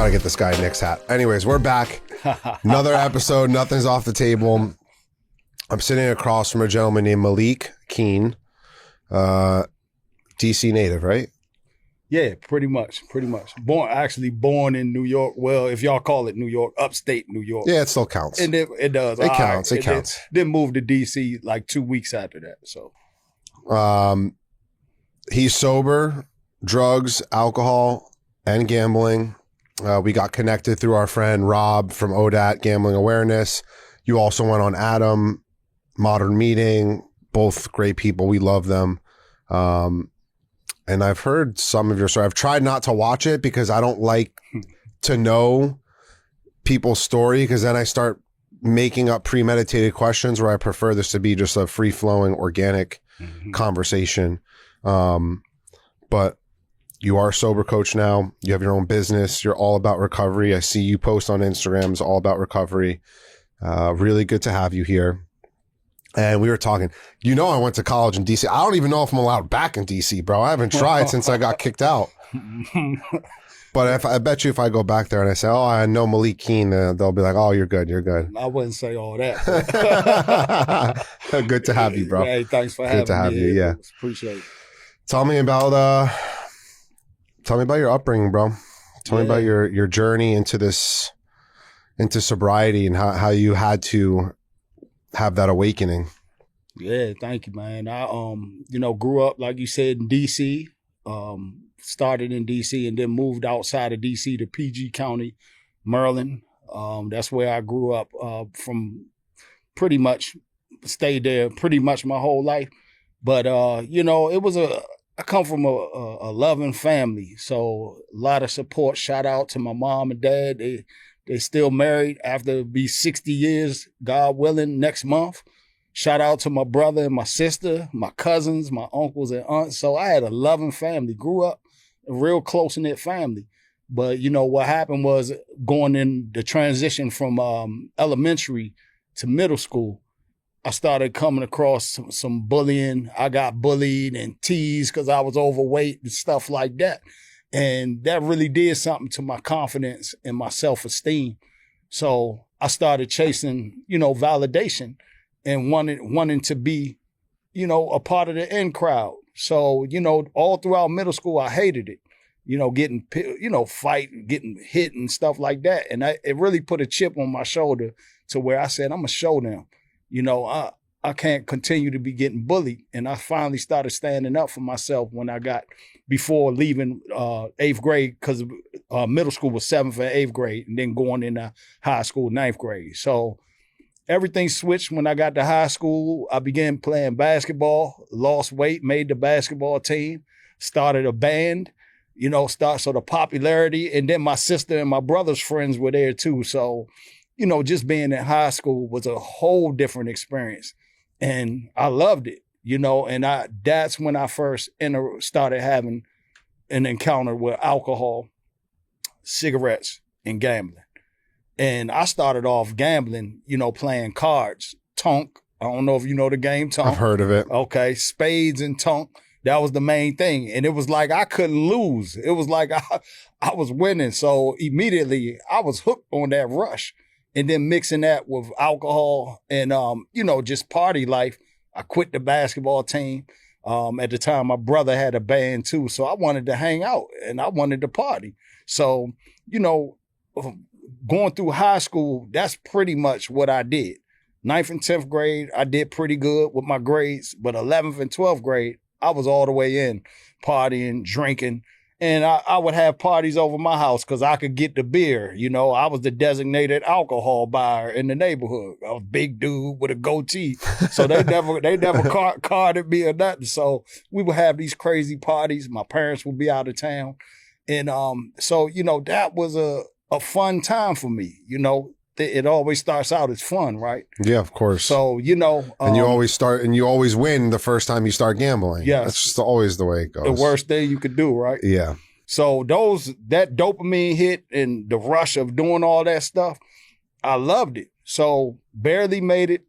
Gotta get this guy Nick's hat. Anyways, we're back. Another episode. Nothing's off the table. I'm sitting across from a gentleman named Malik Keene, DC native, right? Yeah, pretty much. Born in New York. Well, if y'all call it New York, upstate New York. Yeah, it still counts. And it does. It counts. It counts. Then moved to DC like 2 weeks after that. So, he's sober, drugs, alcohol, and gambling. We got connected through our friend Rob from ODAT Gambling Awareness. You also went on Adam, Modern Meeting, both great people. We love them. And I've heard some of your story. I've tried not to watch it because I don't like to know people's story, because then I start making up premeditated questions where I prefer this to be just a free-flowing, organic conversation. But you are a sober coach now. You have your own business. You're all about recovery. I see you post on Instagram. It's all about recovery. Really good to have you here. And we were talking, I went to college in DC. I don't even know if I'm allowed back in DC, bro. I haven't tried since I got kicked out. But I bet you if I go back there and I say, oh, I know Malik Keene, they'll be like, oh, you're good. I wouldn't say all that. Good to have you, bro. Hey, thanks for having me. Good to have you, yeah. Appreciate it. Tell me about your upbringing, bro. Tell me about your journey into sobriety and how you had to have that awakening. Yeah, thank you, man. I grew up, like you said, in DC. Started in DC and then moved outside of DC to PG County, Maryland. That's where I grew up from. Pretty much stayed there pretty much my whole life. But it was I come from a loving family, so a lot of support. Shout out to my mom and dad. They still married after it'll be 60 years, God willing, next month. Shout out to my brother and my sister, my cousins, my uncles and aunts. So I had a loving family. Grew up a real close-knit family. But, what happened was going in the transition from elementary to middle school, I started coming across some bullying. I got bullied and teased because I was overweight and stuff like that. And that really did something to my confidence and my self-esteem. So I started chasing, validation and wanting to be, a part of the in crowd. So, all throughout middle school, I hated it, getting, getting hit and stuff like that. And it really put a chip on my shoulder to where I said, I'm going to show them, I can't continue to be getting bullied. And I finally started standing up for myself before leaving 8th grade, because middle school was 7th and 8th grade, and then going into high school, 9th grade. So everything switched when I got to high school. I began playing basketball, lost weight, made the basketball team, started a band, so the popularity. And then my sister and my brother's friends were there too. So, just being in high school was a whole different experience. And I loved it, and that's when I first started having an encounter with alcohol, cigarettes, and gambling. And I started off gambling, playing cards, Tonk. I don't know if you know the game, Tonk. I've heard of it. Okay, spades and Tonk. That was the main thing. And it was like I couldn't lose. It was like I was winning. So immediately I was hooked on that rush. And then mixing that with alcohol and, just party life, I quit the basketball team. At the time, my brother had a band too. So I wanted to hang out and I wanted to party. So, going through high school, that's pretty much what I did. 9th and 10th grade, I did pretty good with my grades. But 11th and 12th grade, I was all the way in, partying, drinking. And I would have parties over my house because I could get the beer. I was the designated alcohol buyer in the neighborhood. I was a big dude with a goatee. So they never carded me or nothing. So we would have these crazy parties. My parents would be out of town. And so, that was a fun time for me. It always starts out as fun, right? Yeah, of course. So, and you always win the first time you start gambling. Yeah. That's just always the way it goes. The worst thing you could do, right? Yeah. So that dopamine hit and the rush of doing all that stuff, I loved it. So barely made it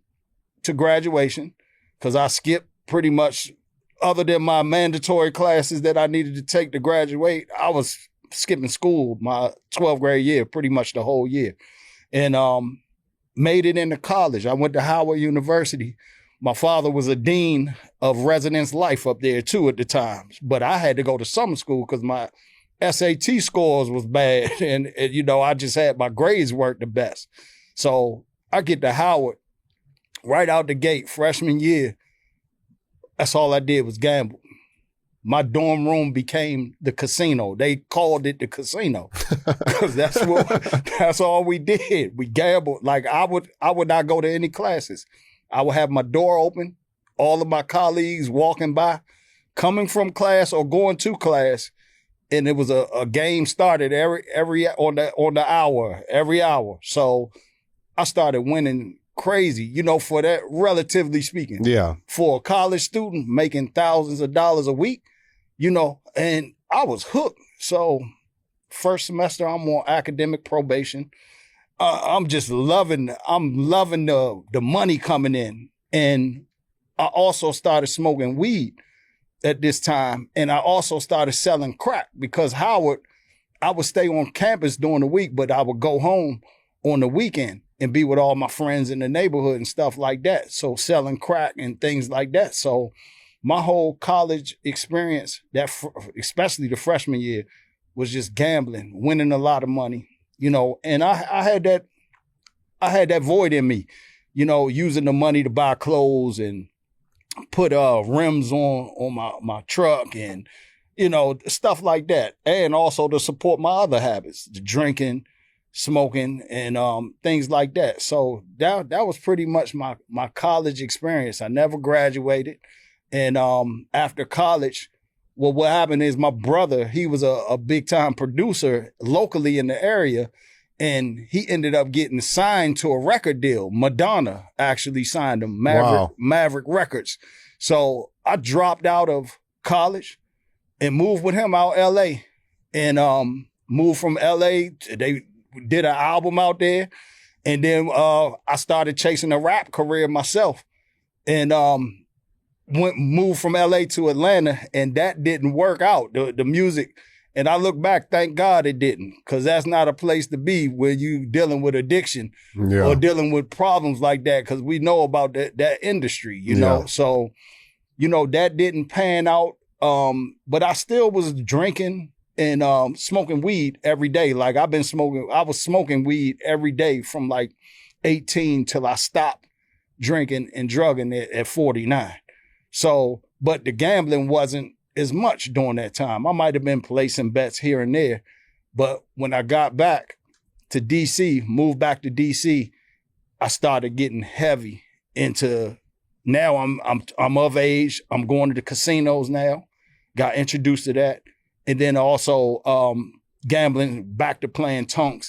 to graduation because I skipped pretty much, other than my mandatory classes that I needed to take to graduate. I was skipping school my 12th grade year, pretty much the whole year. And made it into college. I went to Howard University. My father was a dean of residence life up there too at the time. But I had to go to summer school because my SAT scores was bad. And, you know, I just had my grades weren't the best. So I get to Howard right out the gate, freshman year. That's all I did was gamble. My dorm room became the casino. They called it the casino because that's all we did. We gambled. Like I would not go to any classes. I would have my door open, all of my colleagues walking by, coming from class or going to class, and it was a game started every on the hour, every hour. So I started winning crazy, you know, for that, relatively speaking. Yeah. For a college student making thousands of dollars a week, you know, and I was hooked. So first semester, I'm on academic probation. I'm loving the money coming in. And I also started smoking weed at this time. And I also started selling crack because Howard, I would stay on campus during the week, but I would go home on the weekend and be with all my friends in the neighborhood and stuff like that. So selling crack and things like that. So my whole college experience, especially the freshman year, was just gambling, winning a lot of money, you know. And I had that void in me, you know, using the money to buy clothes and put rims on my truck and, you know, stuff like that. And also to support my other habits, the drinking, smoking, and things like that. So that was pretty much my college experience. I never graduated. And after college, well, what happened is my brother, he was a big time producer locally in the area, and he ended up getting signed to a record deal. Madonna actually signed him, Maverick Records. So I dropped out of college and moved with him out LA, and moved from LA. They did an album out there, and then I started chasing a rap career myself, and moved from LA to Atlanta, and that didn't work out, the music. And I look back, thank God it didn't, because that's not a place to be when you dealing with addiction or dealing with problems like that, because we know about that industry, you know. So, you know, that didn't pan out. But I still was drinking and smoking weed every day. Like I was smoking weed every day from like 18 till I stopped drinking and drugging at 49. So, but the gambling wasn't as much during that time. I might have been placing bets here and there, but when I got back to DC, moved back to DC, I started getting heavy into. Now I'm of age. I'm going to the casinos now. Got introduced to that, and then also gambling. Back to playing tonk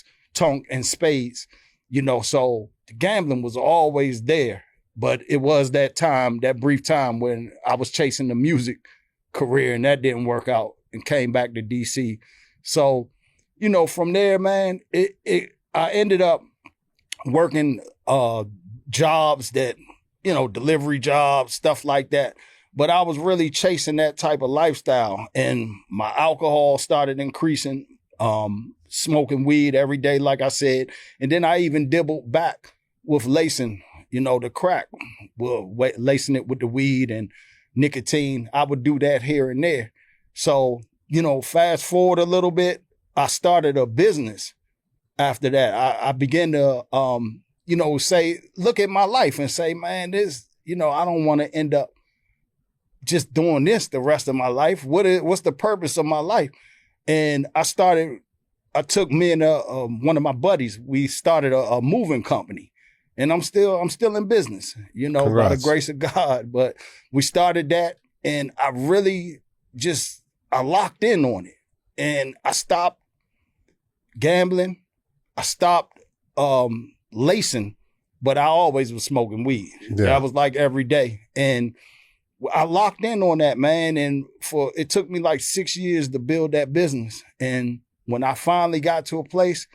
and spades. You know, so the gambling was always there. But it was that brief time when I was chasing the music career, and that didn't work out, and came back to DC. So, you know, from there, man, I ended up working jobs that, you know, delivery jobs, stuff like that. But I was really chasing that type of lifestyle, and my alcohol started increasing, smoking weed every day, like I said. And then I even dibbled back with lacing, you know, the crack, lacing it with the weed and nicotine. I would do that here and there. So, you know, fast forward a little bit, I started a business after that. I began to, you know, look at my life and say, man, this, you know, I don't want to end up just doing this the rest of my life. What's the purpose of my life? And I took me and one of my buddies, we started a moving company. And I'm still in business, you know, Congrats. By the grace of God. But we started that, and I really I locked in on it. And I stopped gambling. I stopped lacing, but I always was smoking weed. Yeah. That was like every day. And I locked in on that, man. And it took me like 6 years to build that business. And when I finally got to a place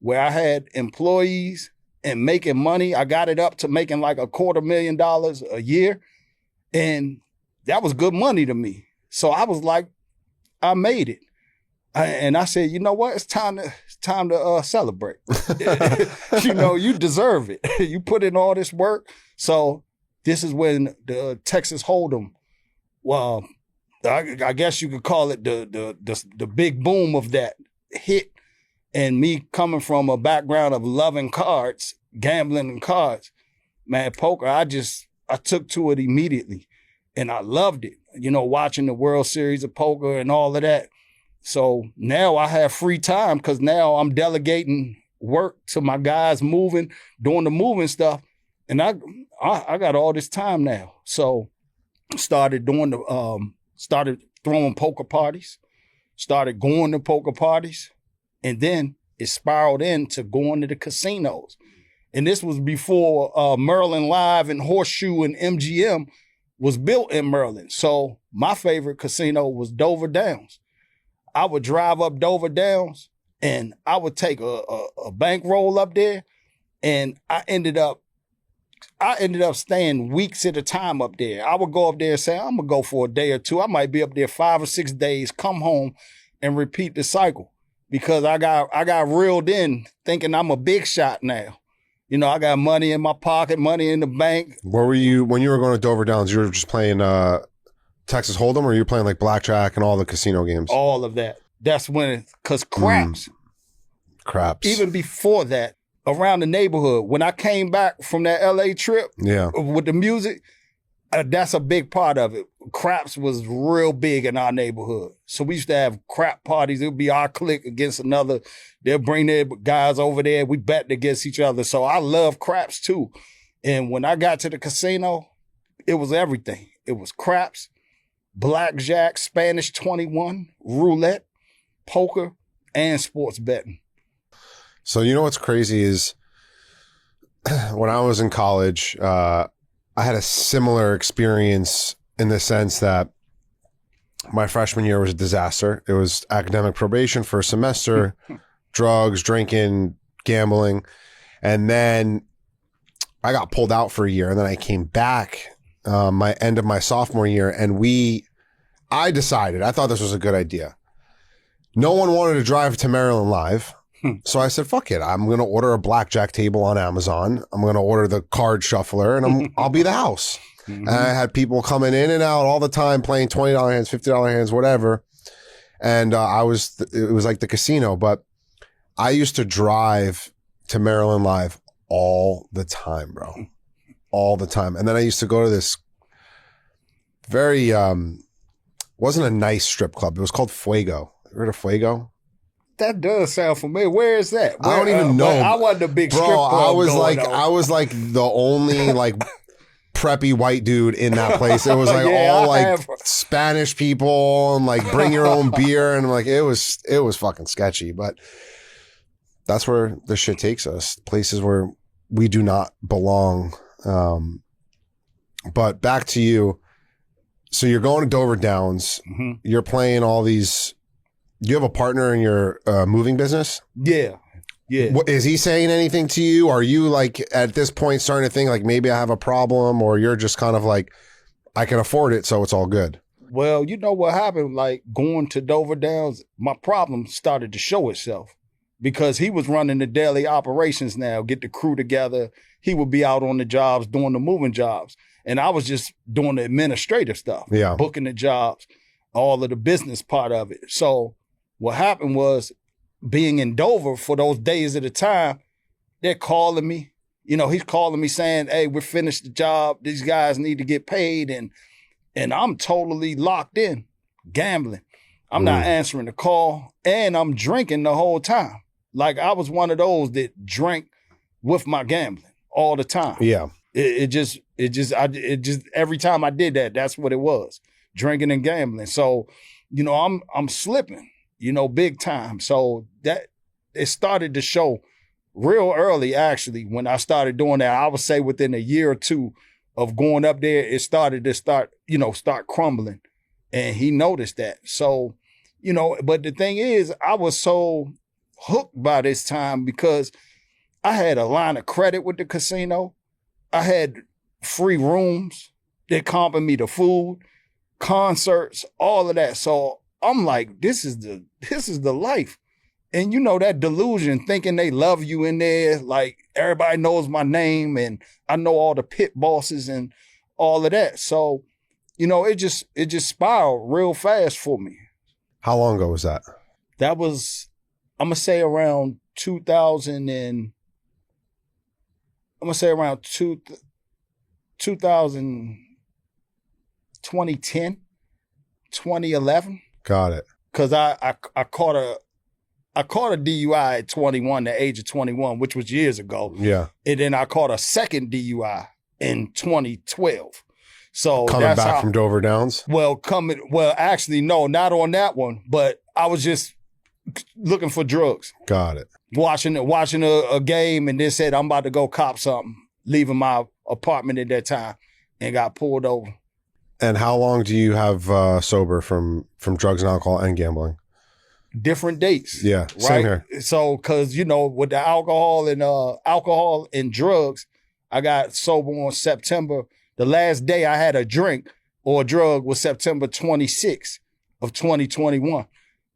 where I had employees and making money, I got it up to making like $250,000 a year. And that was good money to me. So I was like, I made it. And I said, you know what? It's time to celebrate. You know, you deserve it. You put in all this work. So this is when the Texas Hold'em, well, I guess you could call it the big boom of that hit. And me coming from a background of loving cards, gambling and cards, man, poker, I took to it immediately. And I loved it, you know, watching the World Series of Poker and all of that. So now I have free time because now I'm delegating work to my guys moving, doing the moving stuff. And I got all this time now. So started throwing poker parties, started going to poker parties, and then it spiraled into going to the casinos. And this was before Maryland Live and Horseshoe and MGM was built in Maryland. So my favorite casino was Dover Downs. I would drive up Dover Downs and I would take a bankroll up there, and I ended up staying weeks at a time up there. I would go up there and say, I'm gonna go for a day or two. I might be up there 5 or 6 days, come home and repeat the cycle because I got reeled in thinking I'm a big shot now. You know, I got money in my pocket, money in the bank. Where were you when you were going to Dover Downs? You were just playing Texas Hold'em, or you were playing like blackjack and all the casino games? All of that. That's when, because craps. Craps. Even before that, around the neighborhood, when I came back from that LA trip with the music, that's a big part of it. Craps was real big in our neighborhood. So we used to have crap parties. It would be our clique against another. They'll bring their guys over there. We bet against each other. So I love craps too. And when I got to the casino, it was everything. It was craps, blackjack, Spanish 21, roulette, poker, and sports betting. So you know what's crazy is when I was in college, I had a similar experience in the sense that my freshman year was a disaster. It was academic probation for a semester, drugs, drinking, gambling. And then I got pulled out for a year, and then I came back my end of my sophomore year, and I decided, I thought this was a good idea. No one wanted to drive to Maryland Live. So I said, fuck it. I'm going to order a blackjack table on Amazon. I'm going to order the card shuffler, and I'll be the house. And I had people coming in and out all the time playing $20 hands, $50 hands, whatever. And it was like the casino, but I used to drive to Maryland Live all the time, bro. All the time. And then I used to go to this very, wasn't a nice strip club. It was called Fuego. You heard of Fuego? That does sound familiar. Where is that? I don't even know. I wasn't a big strip club. I was like the only like preppy white dude in that place. It was like all like Spanish people and like bring your own beer, and like it was fucking sketchy. But that's where the shit takes us. Places where we do not belong. But back to you. So you're going to Dover Downs. You're playing all these. Do you have a partner in your moving business? Yeah. Is he saying anything to you? Are you like at this point starting to think like maybe I have a problem, or you're just kind of like, I can afford it, so it's all good? Well, you know what happened? Like going to Dover Downs, my problem started to show itself because he was running the daily operations now, get the crew together. He would be out on the jobs doing the moving jobs. And I was just doing the administrative stuff, booking the jobs, all of the business part of it. So what happened was, being in Dover for those days at a time, they're calling me. You know, he's calling me saying, hey, we're finished the job. These guys need to get paid. And I'm totally locked in, gambling. I'm not answering the call, and I'm drinking the whole time. Like I was one of those that drank with my gambling all the time. Yeah. It just every time I did that, that's what it was, drinking and gambling. So, you know, I'm slipping, you know, big time. So that it started to show real early, actually, when I started doing that. I would say within a year or two of going up there, it started to start crumbling. And he noticed that. So, you know, but the thing is, I was so hooked by this time because I had a line of credit with the casino. I had free rooms. They comping me the food, concerts, all of that. So I'm like, this is the life. And you know, that delusion, thinking they love you in there, like everybody knows my name and I know all the pit bosses and all of that. So, you know, it just spiraled real fast for me. How long ago was that? That was, I'm gonna say around 2000 and I'm gonna say around 2010, 2011. Got it. Cause I caught a DUI at 21, the age of 21, which was years ago. Yeah. And then I caught a second DUI in 2012. So coming back from Dover Downs? Well, actually, no, not on that one, but I was just looking for drugs. Got it. Watching a game and then said, I'm about to go cop something, leaving my apartment at that time and got pulled over. And how long do you have sober from drugs and alcohol and gambling? Different dates. Yeah, right? same here. So, because, you know, with the alcohol and drugs, I got sober on September. The last day I had a drink or a drug was September 26th of 2021.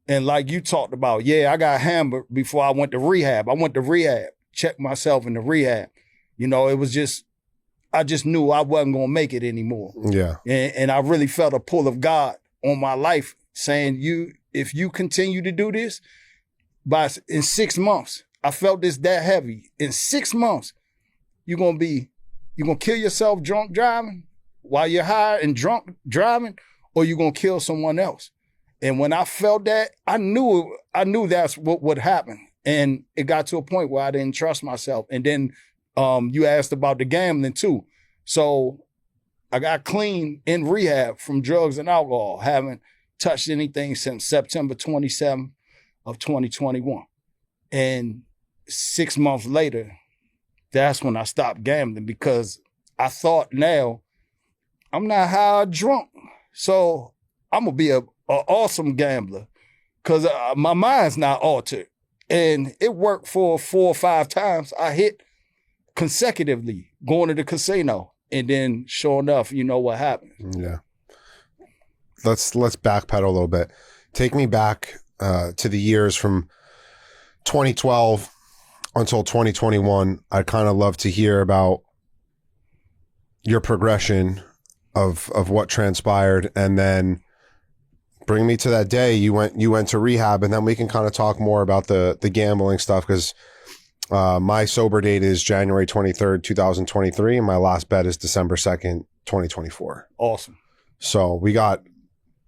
And like you talked about, yeah, I got hammered before I went to rehab. I went to rehab, checked myself into rehab. You know, it was just, I just knew I wasn't going to make it anymore. Yeah. And I really felt a pull of God on my life saying, if you continue to do this, in 6 months, I felt this that heavy. In 6 months, you're going to kill yourself drunk driving while you're high and drunk driving, or you're going to kill someone else. And when I felt that, I knew that's what would happen. And it got to a point where I didn't trust myself. And then you asked about the gambling too. So I got clean in rehab from drugs and alcohol. Haven't touched anything since September 27th of 2021. And 6 months later, that's when I stopped gambling because I thought now I'm not high or drunk. So I'm going to be an awesome gambler because my mind's not altered. And it worked for 4 or 5 times. I hit consecutively going to the casino. And then sure enough, you know what happened. Yeah. Let's backpedal a little bit. Take me back to the years from 2012 until 2021. I'd kind of love to hear about your progression of what transpired, and then bring me to that day you went to rehab, and then we can kind of talk more about the gambling stuff, because my sober date is January 23rd, 2023, and my last bet is December 2nd, 2024. Awesome. So we got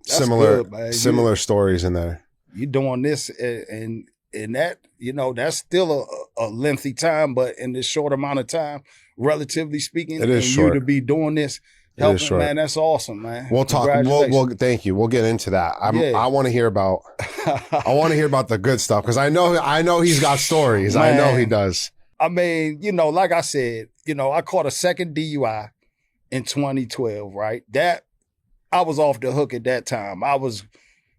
similar stories in there. You're doing this and that, you know, that's still a lengthy time, but in this short amount of time, relatively speaking, it is short. You to be doing this, helping, man, that's awesome, man. We'll talk. We'll thank you. We'll get into that. I want to hear about. I want to hear about the good stuff, because I know he's got stories. Man, I know he does. I mean, you know, like I said, you know, I caught a second DUI in 2012. Right, that I was off the hook at that time. I was,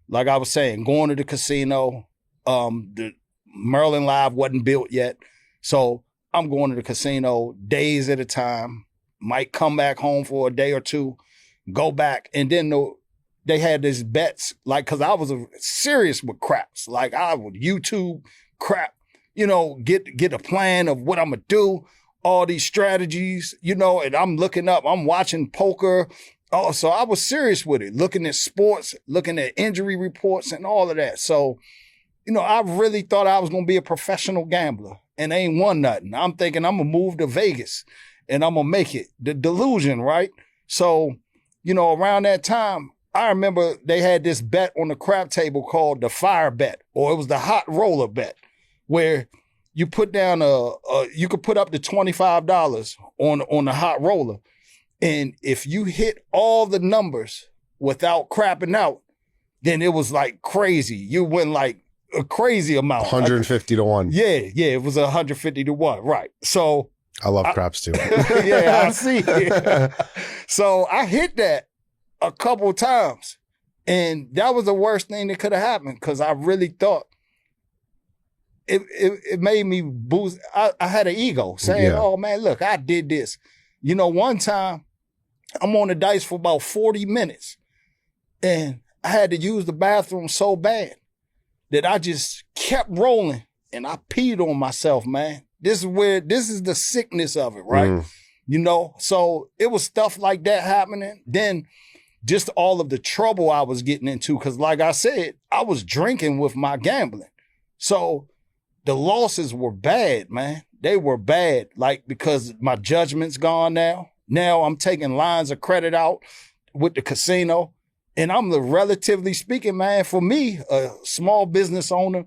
like I was saying, going to the casino. The Maryland Live wasn't built yet, so I'm going to the casino days at a time. Might come back home for a day or two, go back, and then they had this bets, like, because I was serious with craps. Like, I would YouTube crap, you know, get a plan of what I'm gonna do, all these strategies, you know, and I'm looking up, I'm watching poker. Oh, so I was serious with it, looking at sports, looking at injury reports and all of that. So, you know, I really thought I was gonna be a professional gambler and ain't won nothing. I'm thinking I'm gonna move to Vegas and I'm gonna make it. The delusion, right? So, you know, around that time, I remember they had this bet on the crap table called the fire bet, or it was the hot roller bet, where you put down you could put up to $25 on the hot roller. And if you hit all the numbers without crapping out, then it was like crazy. You win like a crazy amount. 150 to 1. Yeah, it was 150 to 1, right. So I love craps too. Yeah, I see. So I hit that a couple of times, and that was the worst thing that could have happened, because I really thought it made me boost. I had an ego saying, oh man, look, I did this. You know, one time I'm on the dice for about 40 minutes, and I had to use the bathroom so bad that I just kept rolling and I peed on myself, man. This is the sickness of it, right? You know, so it was stuff like that happening. Then just all of the trouble I was getting into, because like I said, I was drinking with my gambling. So the losses were bad, man. They were bad, like, because my judgment's gone now. Now I'm taking lines of credit out with the casino. And I'm relatively speaking, man, for me, a small business owner,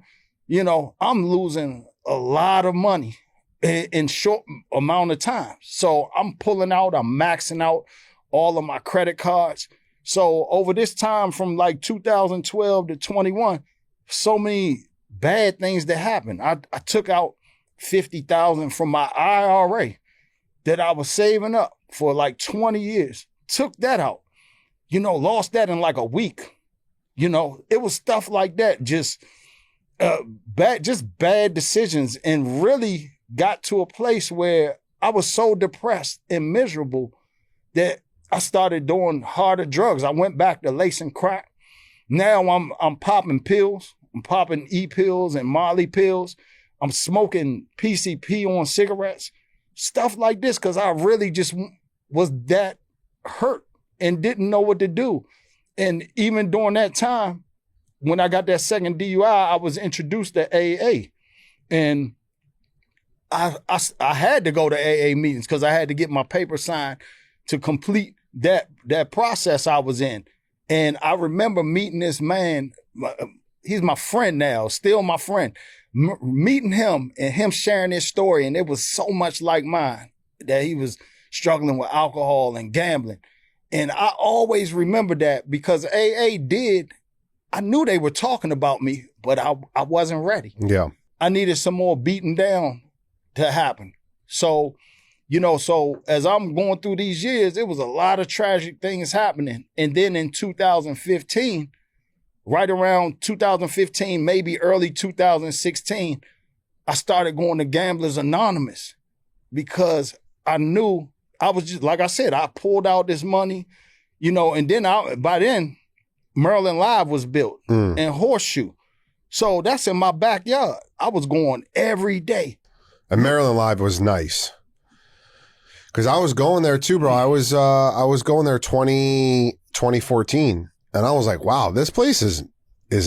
you know, I'm losing a lot of money in short amount of time. So I'm pulling out, I'm maxing out all of my credit cards. So over this time from like 2012 to 21, so many bad things that happened. I took out $50,000 from my IRA that I was saving up for like 20 years. Took that out, you know, lost that in like a week. You know, it was stuff like that, just bad decisions, and really got to a place where I was so depressed and miserable that I started doing harder drugs. I went back to lacing crack. Now I'm popping pills. I'm popping E-pills and Molly pills. I'm smoking PCP on cigarettes, stuff like this, because I really just was that hurt and didn't know what to do. And even during that time, when I got that second DUI, I was introduced to AA. And I had to go to AA meetings because I had to get my paper signed to complete that process I was in. And I remember meeting this man. He's my friend now, still my friend. Meeting him and him sharing his story, and it was so much like mine, that he was struggling with alcohol and gambling. And I always remember that because I knew they were talking about me, but I wasn't ready. Yeah. I needed some more beating down to happen. So, you know, so as I'm going through these years, it was a lot of tragic things happening. And then in 2015, right around 2015, maybe early 2016, I started going to Gamblers Anonymous because I knew I was just, like I said, I pulled out this money, you know, and then by then, Maryland Live was built and Horseshoe. So that's in my backyard. I was going every day. And Maryland Live was nice. Because I was going there too, bro. I was going there 2014. And I was like, wow, this place is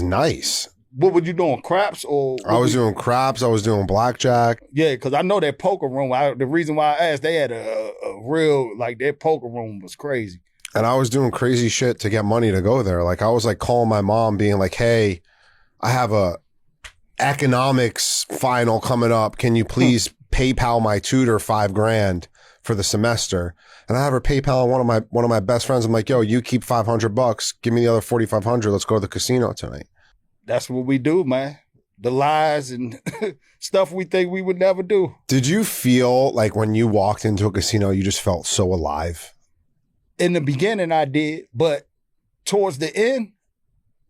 nice. What were you doing, craps or? I was doing craps. I was doing blackjack. Yeah, because I know that poker room. The reason why I asked, they had a real, like, their poker room was crazy. And I was doing crazy shit to get money to go there. Like, I was like calling my mom being like, hey, I have a economics final coming up. Can you please PayPal my tutor $5,000 for the semester? And I have her PayPal one of my best friends. I'm like, yo, you keep $500. Give me the other $4,500. Let's go to the casino tonight. That's what we do, man. The lies and stuff we think we would never do. Did you feel like when you walked into a casino, you just felt so alive? In the beginning, I did. But towards the end,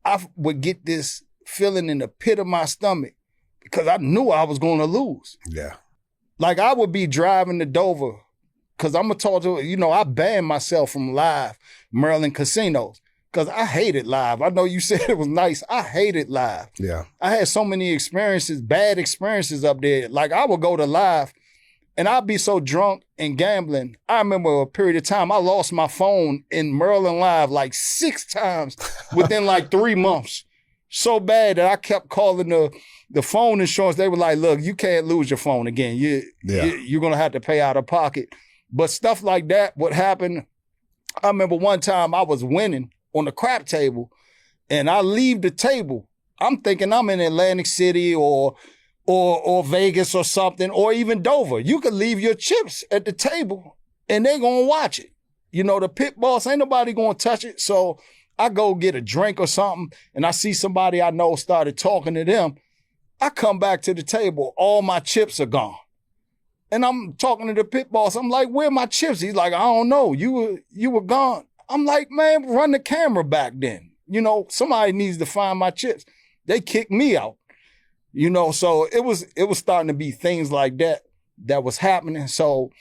I would get this feeling in the pit of my stomach because I knew I was going to lose. Yeah. Like, I would be driving to Dover because I'm going to talk to, you know, I banned myself from live Maryland casinos because I hated live. I know you said it was nice. I hated live. Yeah. I had so many experiences, bad experiences up there. Like, I would go to live and I'd be so drunk and gambling. I remember a period of time, I lost my phone in Maryland Live like 6 times within like 3 months. So bad that I kept calling the phone insurance. They were like, look, you can't lose your phone again. You're going to have to pay out of pocket. But stuff like that would happen. I remember one time I was winning on the crap table and I leave the table. I'm thinking I'm in Atlantic City or Vegas or something, or even Dover. You could leave your chips at the table and they're going to watch it. You know, the pit boss, ain't nobody going to touch it. So I go get a drink or something and I see somebody I know started talking to them. I come back to the table, all my chips are gone. And I'm talking to the pit boss. I'm like, where are my chips? He's like, I don't know. You were gone. I'm like, man, run the camera back then. You know, somebody needs to find my chips. They kicked me out. You know, so it was starting to be things like that was happening. So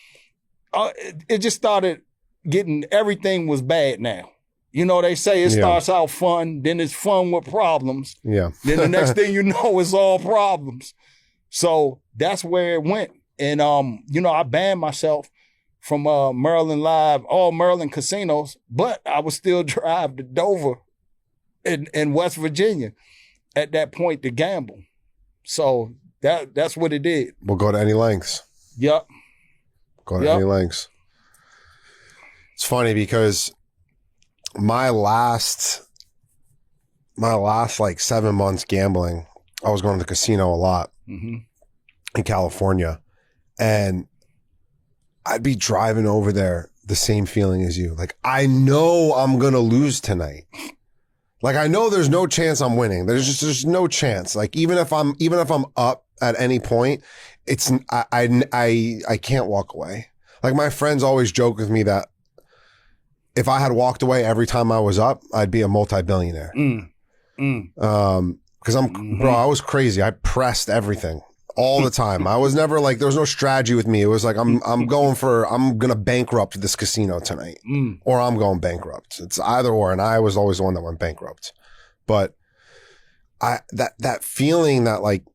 it just started getting, everything was bad now. You know, they say it Yeah. starts out fun, then it's fun with problems. Yeah. Then the next thing you know, it's all problems. So that's where it went. And, you know, I banned myself from Maryland Live, all Maryland casinos, but I would still drive to Dover in West Virginia at that point to gamble. So that's what it did. We'll go to any lengths. Yep. Go to any lengths. It's funny because my last like 7 months gambling, I was going to the casino a lot in California, and I'd be driving over there the same feeling as you. Like, I know I'm going to lose tonight. Like, I know there's no chance I'm winning. There's no chance. Like, even if I'm up at any point, it's, I can't walk away. Like, my friends always joke with me that if I had walked away every time I was up, I'd be a multi-billionaire. Cause bro, I was crazy. I pressed everything all the time. I was never like, there was no strategy with me. It was like, I'm going to bankrupt this casino tonight or I'm going bankrupt. It's either or. And I was always the one that went bankrupt. But that feeling that, like,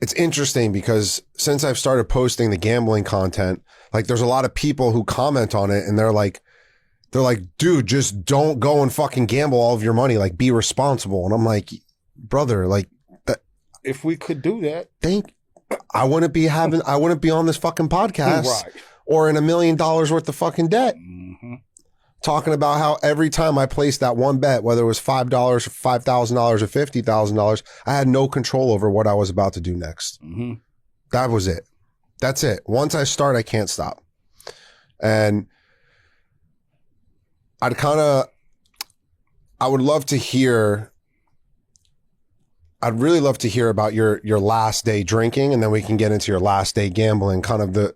it's interesting because since I've started posting the gambling content, like, there's a lot of people who comment on it and they're like, dude, just don't go and fucking gamble all of your money. Like, be responsible. And I'm like, brother, like, that, if we could do that, I wouldn't be on this fucking podcast or in $1 million worth of fucking debt. Talking about how every time I placed that one bet, whether it was $5 or $5,000 or $50,000, I had no control over what I was about to do next. That was it. That's it. Once I start, I can't stop. And I would love to hear, I'd really love to hear about your last day drinking, and then we can get into your last day gambling, kind of the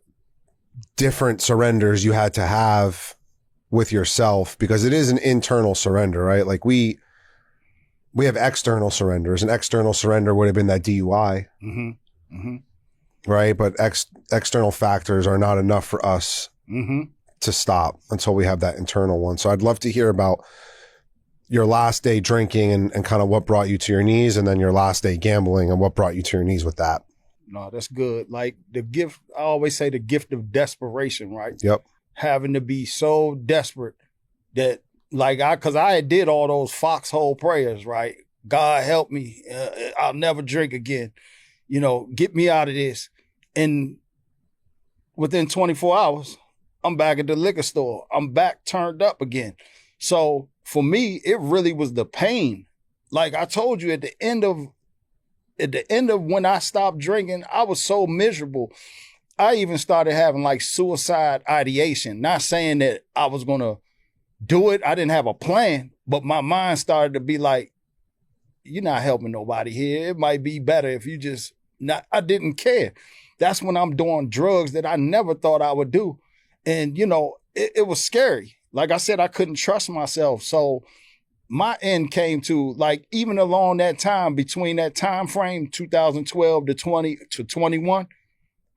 different surrenders you had to have with yourself, because it is an internal surrender, right? Like, we have external surrenders. An external surrender would have been that DUI, right? But external factors are not enough for us to stop until we have that internal one. So I'd love to hear about your last day drinking and kind of what brought you to your knees, and then your last day gambling and what brought you to your knees with that. No, that's good. Like, the gift, I always say the gift of desperation, right? Yep. Having to be so desperate that, like, cause I did all those foxhole prayers, right? God help me. I'll never drink again. You know, get me out of this. And within 24 hours, I'm back at the liquor store. I'm back turned up again. So for me, it really was the pain. Like I told you, at the end of when I stopped drinking, I was so miserable. I even started having like suicide ideation. Not saying that I was going to do it. I didn't have a plan, but my mind started to be like, you're not helping nobody here. It might be better if you just not, I didn't care. That's when I'm doing drugs that I never thought I would do. And, you know, it was scary. Like I said, I couldn't trust myself. So my end came to, like, even along that time, between that time frame, 2012 to 21,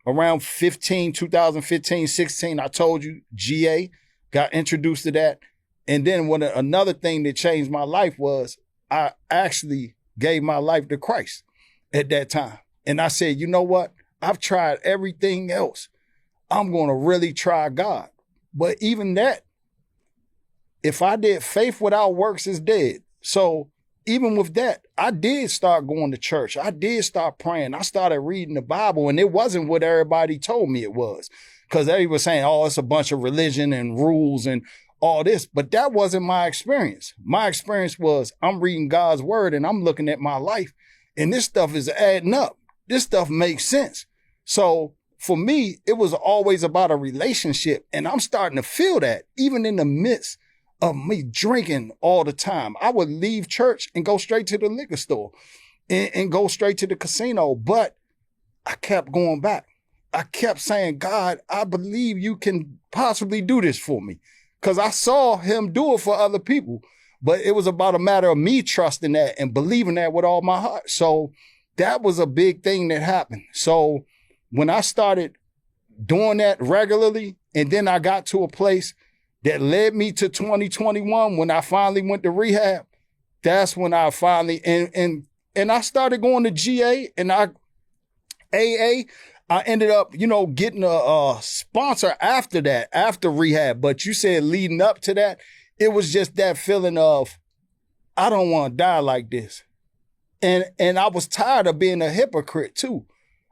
around 2015, 16, I told you, GA, got introduced to that. And then another thing that changed my life was I actually gave my life to Christ at that time. And I said, you know what? I've tried everything else. I'm going to really try God. But even that, if I did, faith without works is dead. So even with that, I did start going to church. I did start praying. I started reading the Bible, and it wasn't what everybody told me it was. Because they were saying, oh, it's a bunch of religion and rules and all this. But that wasn't my experience. My experience was I'm reading God's word and I'm looking at my life, and this stuff is adding up. This stuff makes sense. So for me, it was always about a relationship. And I'm starting to feel that even in the midst of me drinking all the time. I would leave church and go straight to the liquor store and go straight to the casino. But I kept going back. I kept saying, God, I believe you can possibly do this for me. Because I saw him do it for other people. But it was about a matter of me trusting that and believing that with all my heart. So that was a big thing that happened. So when I started doing that regularly, and then I got to a place that led me to 2021 when I finally went to rehab. That's when I finally, and I started going to GA and AA. I ended up, getting a sponsor after that, after rehab. But you said leading up to that, it was just that feeling of, I don't want to die like this. And I was tired of being a hypocrite too.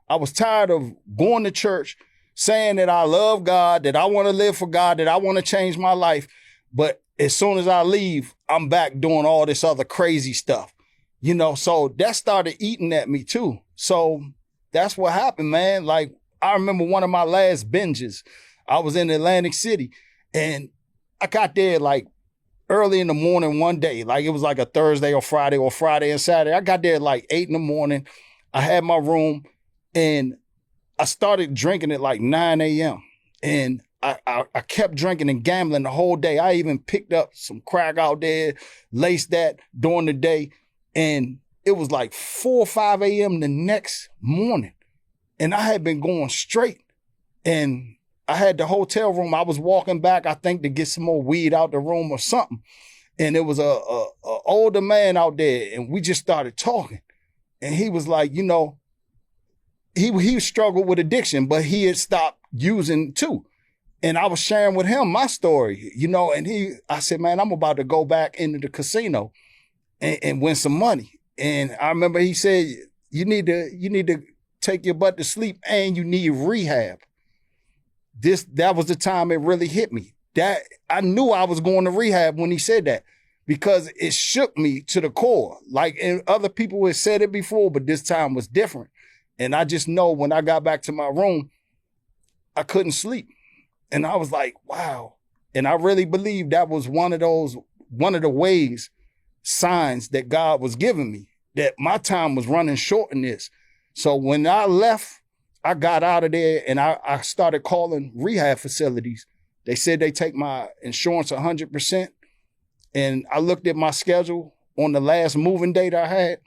I was tired of going to church, saying that I love God, that I want to live for God, that I want to change my life. But as soon as I leave, I'm back doing all this other crazy stuff, so that started eating at me too. So that's what happened, man. Like, I remember one of my last binges, I was in Atlantic City and I got there like early in the morning one day, like it was like a Thursday or Friday and Saturday. I got there at like 8 a.m. I had my room and I started drinking at like 9 a.m. And I kept drinking and gambling the whole day. I even picked up some crack out there, laced that during the day. And it was like 4 or 5 a.m. the next morning. And I had been going straight. And I had the hotel room. I was walking back, I think, to get some more weed out the room or something. And it was a older man out there. And we just started talking. And he was like, he struggled with addiction, but he had stopped using too. And I was sharing with him my story, and I said, man, I'm about to go back into the casino and win some money. And I remember he said, you need to take your butt to sleep and you need rehab. That was the time it really hit me. That I knew I was going to rehab when he said that, because it shook me to the core. Like, and other people had said it before, but this time was different. And I just know when I got back to my room, I couldn't sleep. And I was like, wow. And I really believe that was one of the signs that God was giving me, that my time was running short in this. So when I left, I got out of there and I started calling rehab facilities. They said they take my insurance 100%. And I looked at my schedule on the last moving date I had,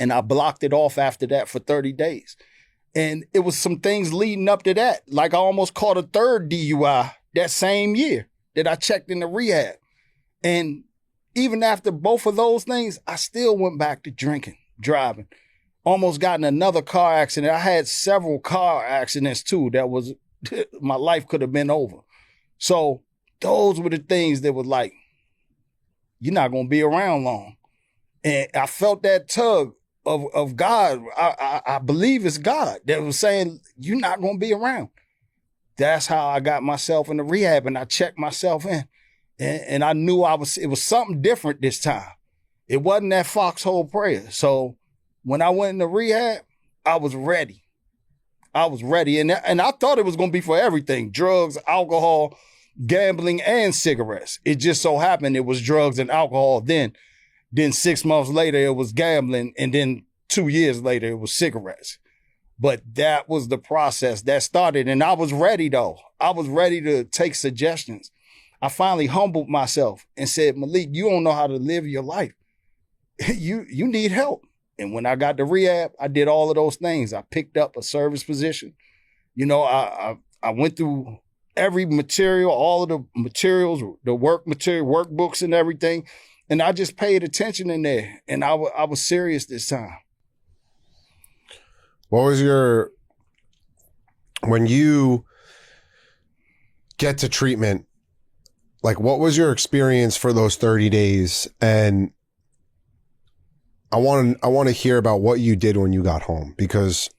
and I blocked it off after that for 30 days. And it was some things leading up to that. Like, I almost caught a third DUI that same year that I checked in the rehab. And even after both of those things, I still went back to drinking, driving. Almost got in another car accident. I had several car accidents too. My life could have been over. So those were the things that was like, you're not going to be around long. And I felt that tug of God. I believe it's God that was saying, you're not going to be around. That's how I got myself into rehab, and I checked myself in. And I knew it was something different this time. It wasn't that foxhole prayer. So when I went into rehab, I was ready. And I thought it was going to be for everything: drugs, alcohol, gambling, and cigarettes. It just so happened it was drugs and alcohol then. Then 6 months later, it was gambling. And then 2 years later, it was cigarettes. But that was the process that started. And I was ready, though. I was ready to take suggestions. I finally humbled myself and said, Malik, you don't know how to live your life. You need help. And when I got to rehab, I did all of those things. I picked up a service position. I went through every material, all of the materials, the work material, workbooks and everything. And I just paid attention in there. And I was serious this time. What was when you get to treatment, like, what was your experience for those 30 days? And I want to hear about what you did when you got home, because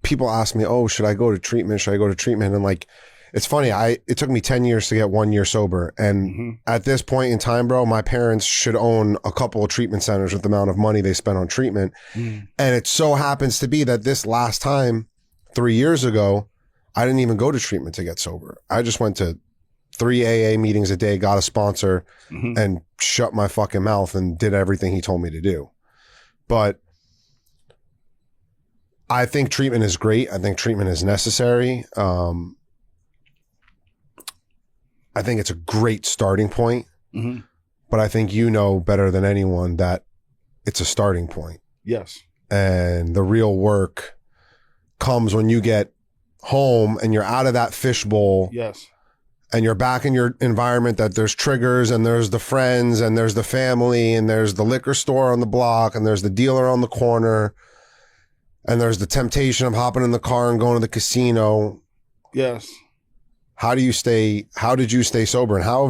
people ask me, oh, should I go to treatment? Should I go to treatment? And like, it's funny. It took me 10 years to get 1 year sober. And at this point in time, bro, my parents should own a couple of treatment centers with the amount of money they spent on treatment. And it so happens to be that this last time, 3 years ago, I didn't even go to treatment to get sober. I just went to 3 AA meetings a day, got a sponsor, and shut my fucking mouth and did everything he told me to do. But I think treatment is great. I think treatment is necessary. I think it's a great starting point, but I think you know better than anyone that it's a starting point. Yes. And the real work comes when you get home and you're out of that fishbowl. Yes. and you're back in your environment that there's triggers and there's the friends and there's the family and there's the liquor store on the block and there's the dealer on the corner and there's the temptation of hopping in the car and going to the casino. Yes. How did you stay sober, and how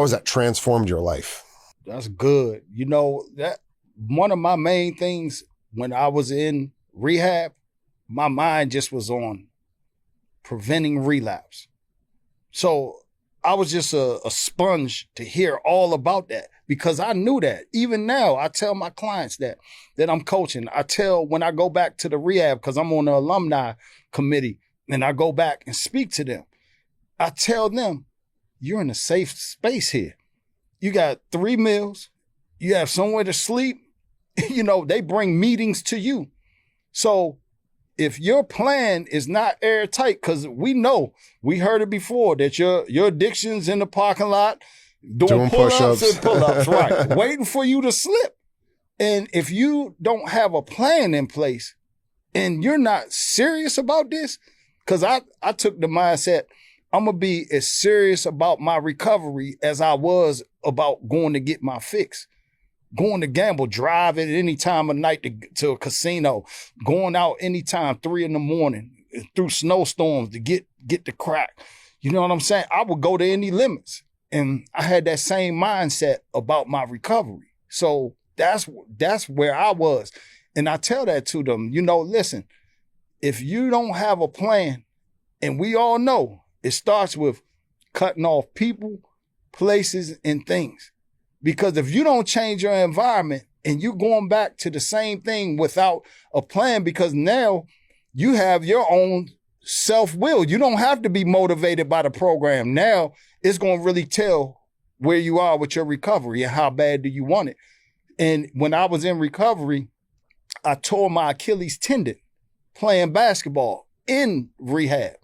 has that transformed your life? That's good. You know, that one of my main things when I was in rehab, my mind just was on preventing relapse. So I was just a sponge to hear all about that because I knew that. Even now, I tell my clients that I'm coaching. I tell when I go back to the rehab, because I'm on the alumni committee, and I go back and speak to them. I tell them, you're in a safe space here. You got 3 meals. You have somewhere to sleep. You know, they bring meetings to you. So if your plan is not airtight, because we heard it before, that your addiction's in the parking lot, doing pull-ups and pull-ups, right, waiting for you to slip. And if you don't have a plan in place and you're not serious about this, because I took the mindset, I'm going to be as serious about my recovery as I was about going to get my fix. Going to gamble, driving any time of night to a casino, going out anytime 3 a.m. through snowstorms to get the crack. You know what I'm saying? I would go to any limits. And I had that same mindset about my recovery. So that's where I was. And I tell that to them, you know, listen, if you don't have a plan, and we all know it starts with cutting off people, places, and things. Because if you don't change your environment and you're going back to the same thing without a plan, because now you have your own self-will. You don't have to be motivated by the program. Now it's going to really tell where you are with your recovery and how bad do you want it. And when I was in recovery, I tore my Achilles tendon playing basketball in rehab.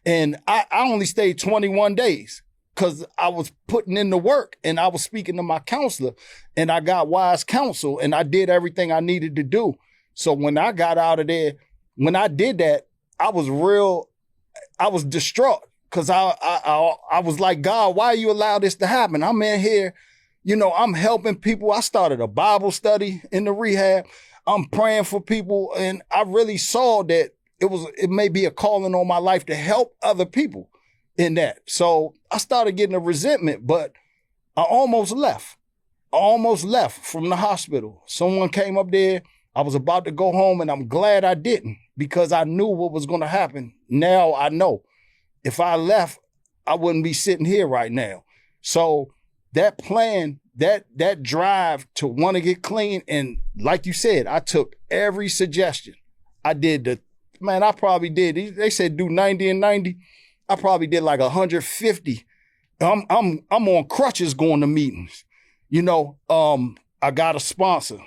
And I only stayed 21 days. Because I was putting in the work and I was speaking to my counselor and I got wise counsel and I did everything I needed to do. So when I got out of there, when I did that, I was distraught because I was like, God, why you allow this to happen? I'm in here, you know, I'm helping people. I started a Bible study in the rehab. I'm praying for people. And I really saw that it may be a calling on my life to help other people in that. So I started getting a resentment, but I almost left from the hospital. Someone came up there. I was about to go home and I'm glad I didn't because I knew what was going to happen. Now I know if I left, I wouldn't be sitting here right now. So that plan, that drive to want to get clean. And like you said, I took every suggestion. I did I probably did. They said do 90 and 90. I probably did like 150. I'm on crutches going to meetings. You know, I got a sponsor.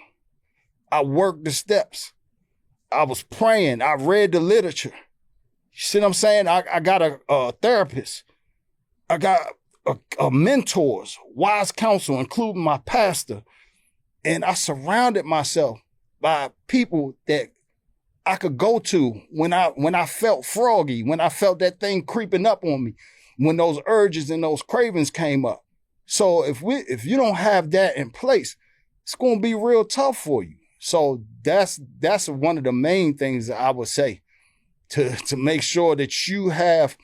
I worked the steps. I was praying. I read the literature. You see what I'm saying? I got a therapist. I got a mentors, wise counsel, including my pastor. And I surrounded myself by people that I could go to when I felt froggy, when I felt that thing creeping up on me, when those urges and those cravings came up. So if you don't have that in place, it's going to be real tough for you. So that's one of the main things that I would say to make sure that you have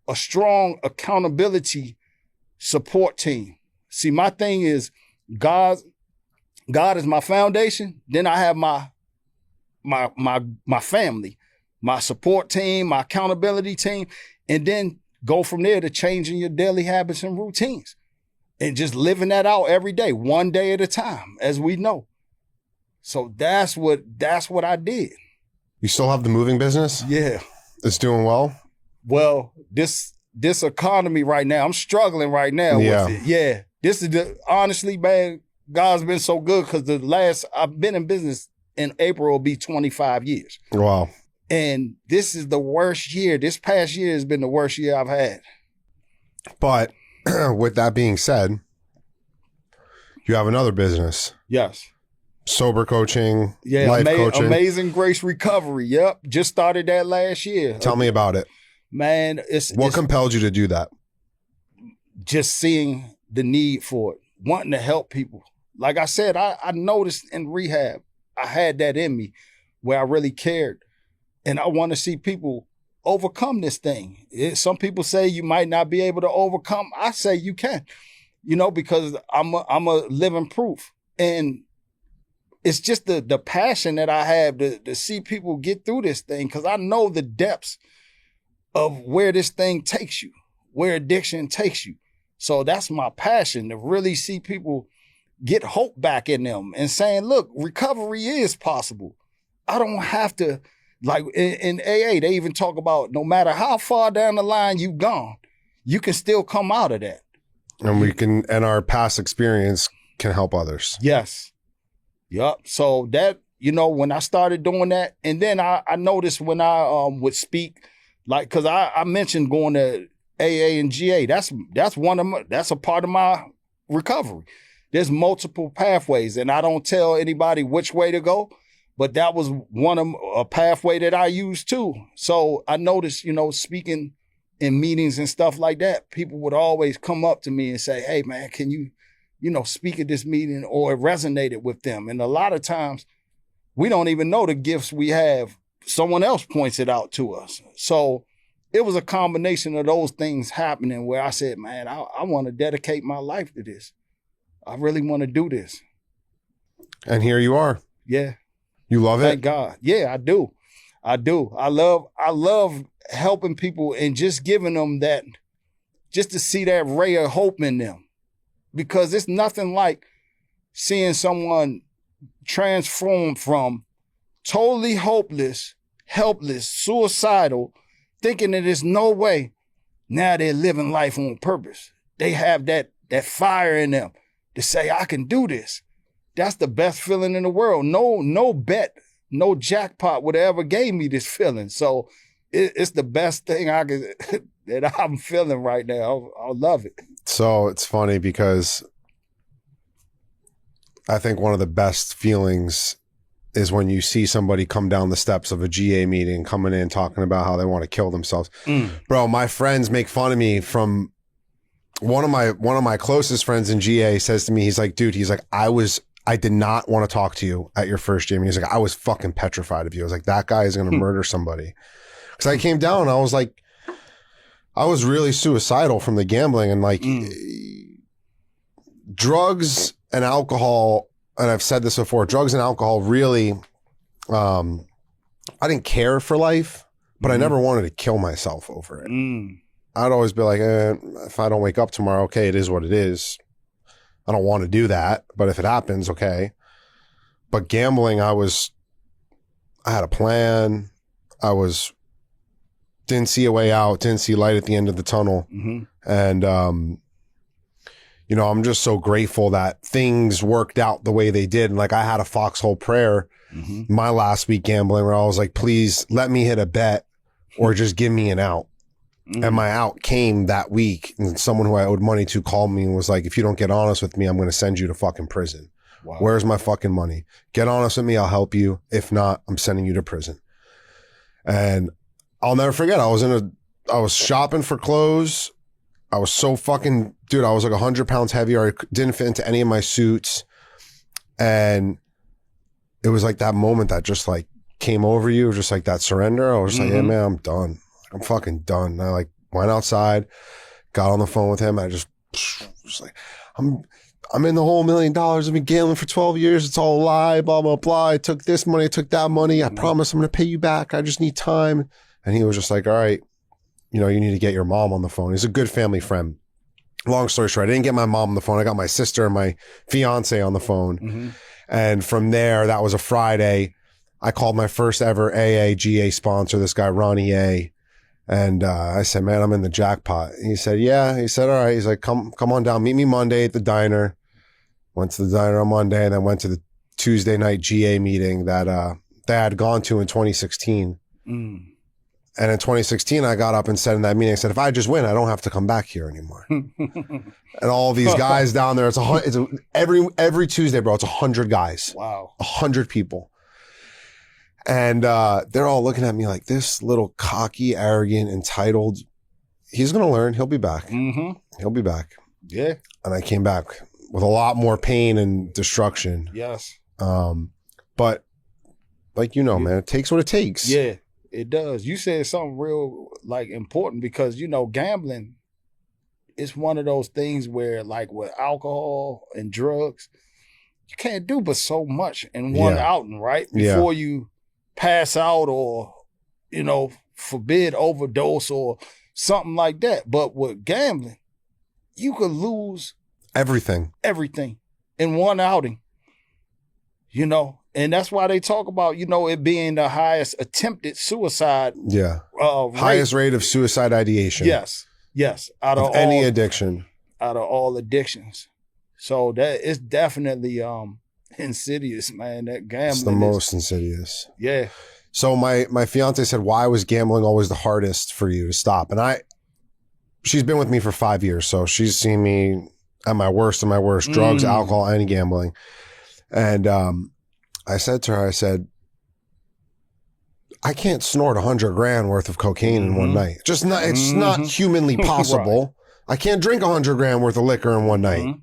a strong accountability support team. See, my thing is God is my foundation. Then I have my family, my support team, my accountability team, and then go from there to changing your daily habits and routines and just living that out every day, one day at a time, as we know. So that's what I did. You still have the moving business? Yeah. It's doing well? Well, this economy right now, I'm struggling right now with it. Yeah. This is honestly, man, God's been so good because I've been in business in April will be 25 years. Wow. And this is the worst year. This past year has been the worst year I've had. But with that being said, you have another business. Yes. Sober coaching, life coaching. Amazing Grace Recovery. Yep. Just started that last year. Tell me about it. Man, What compelled you to do that? Just seeing the need for it, wanting to help people. Like I said, I noticed in rehab, I had that in me where I really cared. And I want to see people overcome this thing. Some people say you might not be able to overcome. I say you can, because I'm a living proof. And it's just the passion that I have to see people get through this thing, because I know the depths of where this thing takes you, where addiction takes you. So that's my passion, to really see people get hope back in them and saying, look, recovery is possible. I don't have to, like in AA, they even talk about no matter how far down the line you've gone, you can still come out of that. And our past experience can help others. Yes. Yep. So that, when I started doing that, and then I noticed when I would speak, like, cause I mentioned going to AA and GA, that's a part of my recovery. There's multiple pathways, and I don't tell anybody which way to go, but that was a pathway that I used too. So I noticed, speaking in meetings and stuff like that, people would always come up to me and say, hey man, can you, speak at this meeting, or it resonated with them. And a lot of times we don't even know the gifts we have. Someone else points it out to us. So it was a combination of those things happening where I said, man, I want to dedicate my life to this. I really want to do this. And here you are. Yeah. You love it? Thank God. Yeah, I do. I love helping people and just giving them that, just to see that ray of hope in them. Because it's nothing like seeing someone transform from totally hopeless, helpless, suicidal, thinking that there's no way. Now they're living life on purpose. They have that fire in them to say, I can do this. That's the best feeling in the world. No bet, no jackpot would ever gave me this feeling. So it's the best thing that I'm feeling right now. I love it. So it's funny because I think one of the best feelings is when you see somebody come down the steps of a GA meeting, coming in, talking about how they want to kill themselves. Bro, my friends make fun of me from one of my closest friends in GA says to me, he's like, dude, he's like, I did not want to talk to you at your first GA meeting. He's like, I was fucking petrified of you. I was like, that guy is going to murder somebody. Cause I came down and I was like, I was really suicidal from the gambling, and like drugs and alcohol. And I've said this before, drugs and alcohol really, I didn't care for life, but I never wanted to kill myself over it. I'd always be like, if I don't wake up tomorrow, okay, it is what it is. I don't want to do that, but if it happens, okay. But gambling, I had a plan. Didn't see a way out, didn't see light at the end of the tunnel. And, I'm just so grateful that things worked out the way they did. And like I had a foxhole prayer my last week gambling where I was like, please let me hit a bet or just give me an out. And my out came that week. And someone who I owed money to called me and was like, if you don't get honest with me, I'm going to send you to fucking prison. Wow. Where's my fucking money? Get honest with me. I'll help you. If not, I'm sending you to prison. And I'll never forget. I was shopping for clothes. I was so fucking, dude, I was like 100 pounds heavier. I didn't fit into any of my suits. And it was like that moment that just like came over you, just like that surrender. I was just like, hey man, I'm done. I'm fucking done. And I like went outside, got on the phone with him. I just like, I'm in the whole $1 million. I've been gambling for 12 years. It's all a lie, blah, blah, blah. I took this money, I took that money. I promise I'm going to pay you back. I just need time. And he was just like, all right, you need to get your mom on the phone. He's a good family friend. Long story short, I didn't get my mom on the phone. I got my sister and my fiance on the phone. And from there, that was a Friday. I called my first ever AAGA sponsor, this guy, Ronnie A. And I said, man, I'm in the jackpot. And he said, yeah. He said, all right. He's like, come on down. Meet me Monday at the diner. Went to the diner on Monday and then went to the Tuesday night GA meeting that they had gone to in 2016. And in 2016, I got up and said in that meeting, I said, if I just win, I don't have to come back here anymore. And all these guys down there, every Tuesday, bro, it's 100 guys. Wow. 100 people. And they're all looking at me like, this little cocky, arrogant, entitled. He's going to learn. He'll be back. Mm-hmm. He'll be back. Yeah. And I came back with a lot more pain and destruction. Yes. But like, man, it takes what it takes. Yeah, it does. You said something real like important because, gambling is one of those things where like with alcohol and drugs, you can't do but so much in one outing, right? Before you pass out or, forbid overdose or something like that. But with gambling, you could lose everything in one outing, and that's why they talk about, it being the highest attempted suicide. Yeah. Highest rate of suicide ideation. Yes. Out of any addiction. Out of all addictions. So that is definitely insidious, man. That gambling. It's the most insidious. Yeah. So my fiance said, why was gambling always the hardest for you to stop? And she's been with me for 5 years, so she's seen me at my worst of my worst, drugs, alcohol, and gambling. And I said to her, I can't snort $100,000 worth of cocaine in one night. It's not humanly possible. Right. I can't drink $100,000 worth of liquor in one night.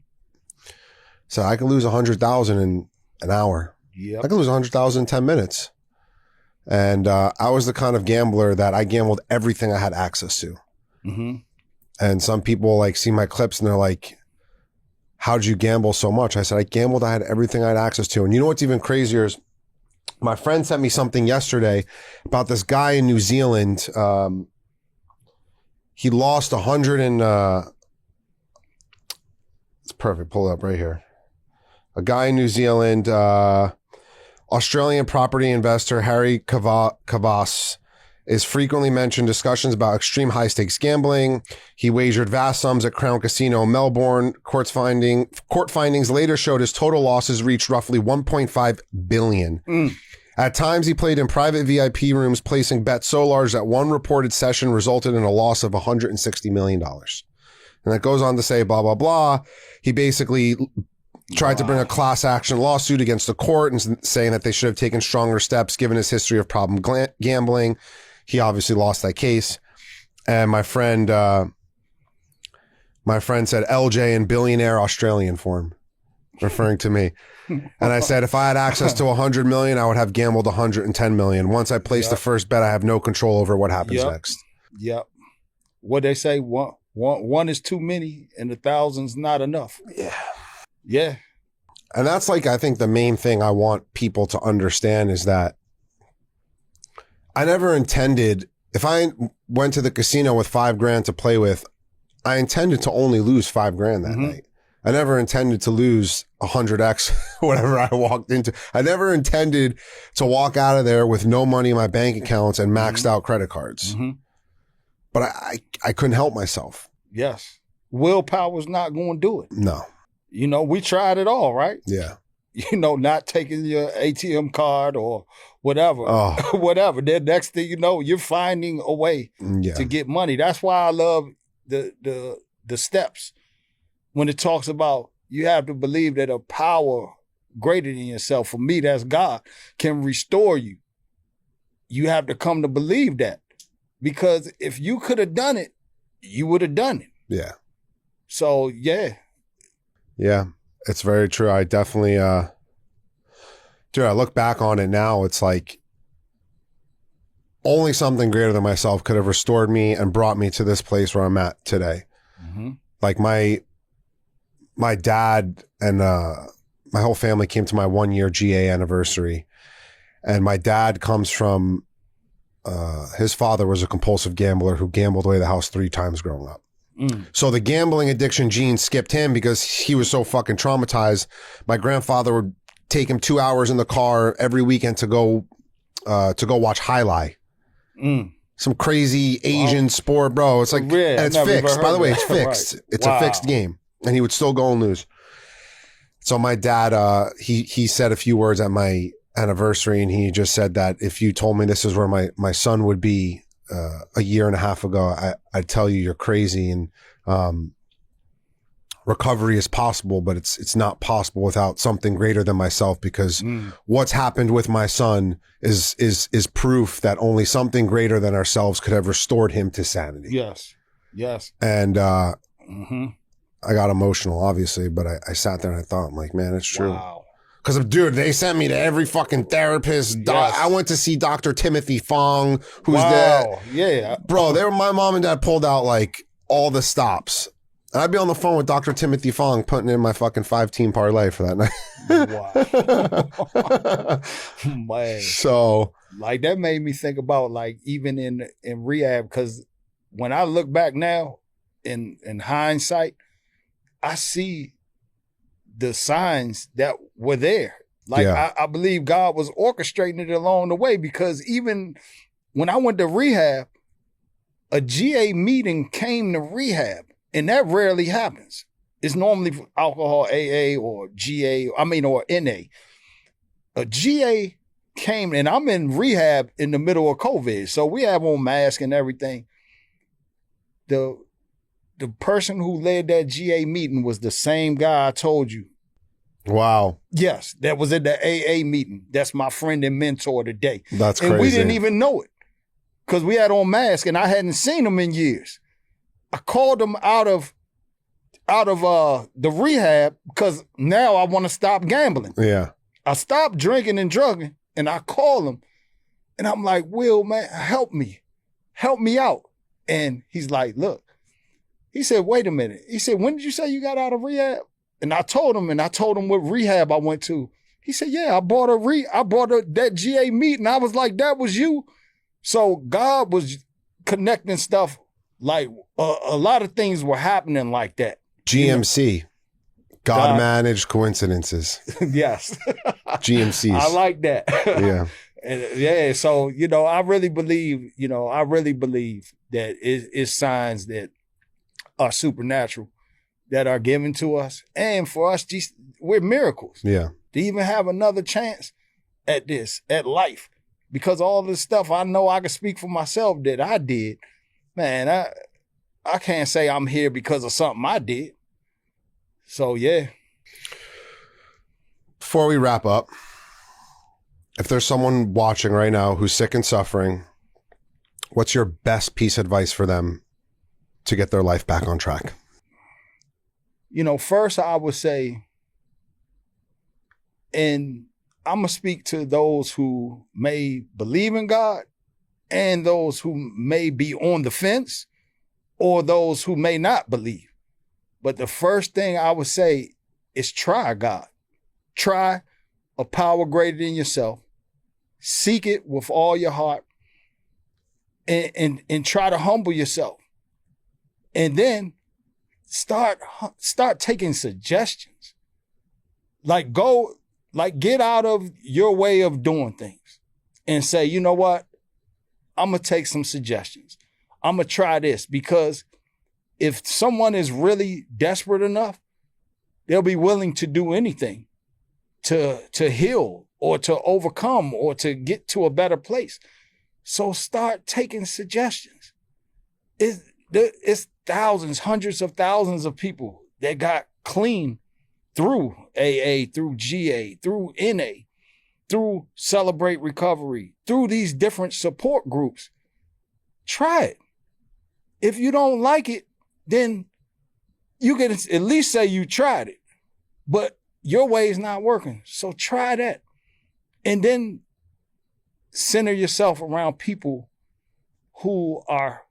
So I can lose 100,000 in an hour. Yep. I can lose 100,000 in 10 minutes. And I was the kind of gambler that I gambled everything I had access to. Mm-hmm. And some people like see my clips and they're like, how'd you gamble so much? I said, I gambled. I had everything I had access to. And you know what's even crazier is my friend sent me something yesterday about this guy in New Zealand. He lost 100 and it's perfect. Pull it up right here. A guy in New Zealand, Australian property investor Harry Kavas is frequently mentioned discussions about extreme high stakes gambling. He wagered vast sums at Crown Casino in Melbourne. Court findings later showed his total losses reached roughly 1.5 billion. At times, he played in private VIP rooms, placing bets so large that one reported session resulted in a loss of $160 million. And that goes on to say, blah, blah, blah. He basically tried to bring a class action lawsuit against the court and saying that they should have taken stronger steps given his history of problem gambling. He obviously lost that case. And my friend said LJ in billionaire Australian form, referring to me. And I said, if I had access to 100 million, I would have gambled 110 million. Once I place the first bet, I have no control over what happens next. Yep. What they say, one is too many and 1,000's not enough. Yeah. Yeah. And that's like, I think the main thing I want people to understand is that I never intended, if I went to the casino with $5,000 to play with, I intended to only lose $5,000 that night. I never intended to lose 100x whatever I walked into. I never intended to walk out of there with no money in my bank accounts and maxed out credit cards. But I couldn't help myself. Yes. Willpower's not going to do it. No. We tried it all, right? Yeah. Not taking your ATM card or whatever. Whatever. Then next thing you know, you're finding a way to get money. That's why I love the steps. When it talks about you have to believe that a power greater than yourself, for me, that's God, can restore you. You have to come to believe that. Because if you could have done it, you would have done it. Yeah. So, yeah. Yeah, it's very true. I definitely, dude, I look back on it now, it's like only something greater than myself could have restored me and brought me to this place where I'm at today. Like my dad and my whole family came to my 1-year GA anniversary. And my dad comes from, his father was a compulsive gambler who gambled away the house 3 times growing up. So the gambling addiction gene skipped him because he was so fucking traumatized. My grandfather would take him 2 hours in the car every weekend to go watch Highlight. Some crazy Asian sport, bro. It's like, and it's fixed. By the way, it's fixed. Right. It's a fixed game. And he would still go and lose. So my dad, he said a few words at my anniversary, and he just said that if you told me this is where my son would be a year and a half ago, I'd tell you you're crazy. And recovery is possible, but it's not possible without something greater than myself, because what's happened with my son is proof that only something greater than ourselves could have restored him to sanity. Yes. And I got emotional, obviously, but I sat there and I thought, I'm like, man, it's true. Wow. Because, dude, they sent me to every fucking therapist. Yes. I went to see Dr. Timothy Fong, who's Wow. there. Yeah. Bro, my mom and dad pulled out like all the stops. And I'd be on the phone with Dr. Timothy Fong putting in my fucking 5-team parlay for that night. Wow. Man. So, like, that made me think about, like, even in rehab, because when I look back now in hindsight, I see the signs that were there. Like, I believe God was orchestrating it along the way, because even when I went to rehab, a GA meeting came to rehab, and that rarely happens. It's normally for alcohol, AA, or GA, or NA. A GA came, and I'm in rehab in the middle of COVID, so we have on masks and everything. The person who led that GA meeting was the same guy I told you. wow. Yes, that was at the AA meeting. That's my friend and mentor today. That's crazy. And we didn't even know it, because we had on masks and I hadn't seen him in years. I called him out of the rehab because now I want to stop gambling. Yeah. I stopped drinking and drugging, and I call him and I'm like, Will, man, help me out. And he's like, look. He said, wait a minute. He said, when did you say you got out of rehab? And I told him what rehab I went to. He said, yeah, I bought that GA meeting. I was like, that was you. So God was connecting stuff, like a lot of things were happening like that. GMC. God managed coincidences. Yes. GMCs. I like that. Yeah. And yeah, so, I really believe that it's signs that are supernatural that are given to us. And for us, we're miracles. Yeah. To even have another chance at this, at life. Because all this stuff, I know I can speak for myself that I did. Man, I can't say I'm here because of something I did. So, yeah. Before we wrap up, if there's someone watching right now who's sick and suffering, what's your best piece of advice for them to get their life back on track? First I would say, and I'm going to speak to those who may believe in God and those who may be on the fence or those who may not believe. But the first thing I would say is try God. Try a power greater than yourself. Seek it with all your heart and try to humble yourself. And then start taking suggestions. Get out of your way of doing things and say, you know what? I'm going to take some suggestions. I'm going to try this, because if someone is really desperate enough, they'll be willing to do anything to heal or to overcome or to get to a better place. So start taking suggestions. It's thousands, hundreds of thousands of people that got clean through AA, through GA, through NA, through Celebrate Recovery, through these different support groups. Try it. If you don't like it, then you can at least say you tried it, but your way is not working. So try that. And then center yourself around people who are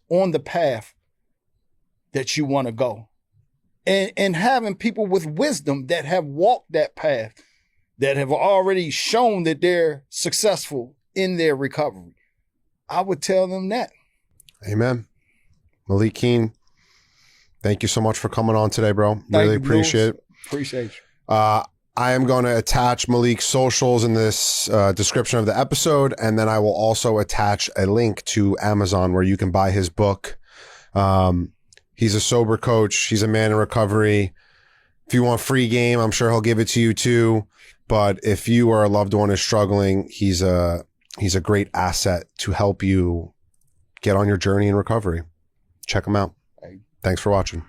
on the path that you want to go. And having people with wisdom that have walked that path, that have already shown that they're successful in their recovery. I would tell them that. Amen. Malik Keene, thank you so much for coming on today, bro. Really appreciate it. Appreciate you. I am going to attach Malik's socials in this description of the episode, and then I will also attach a link to Amazon where you can buy his book. He's a sober coach. He's a man in recovery. If you want free game, I'm sure he'll give it to you too. But if you or a loved one is struggling, he's a great asset to help you get on your journey in recovery. Check him out. Thanks for watching.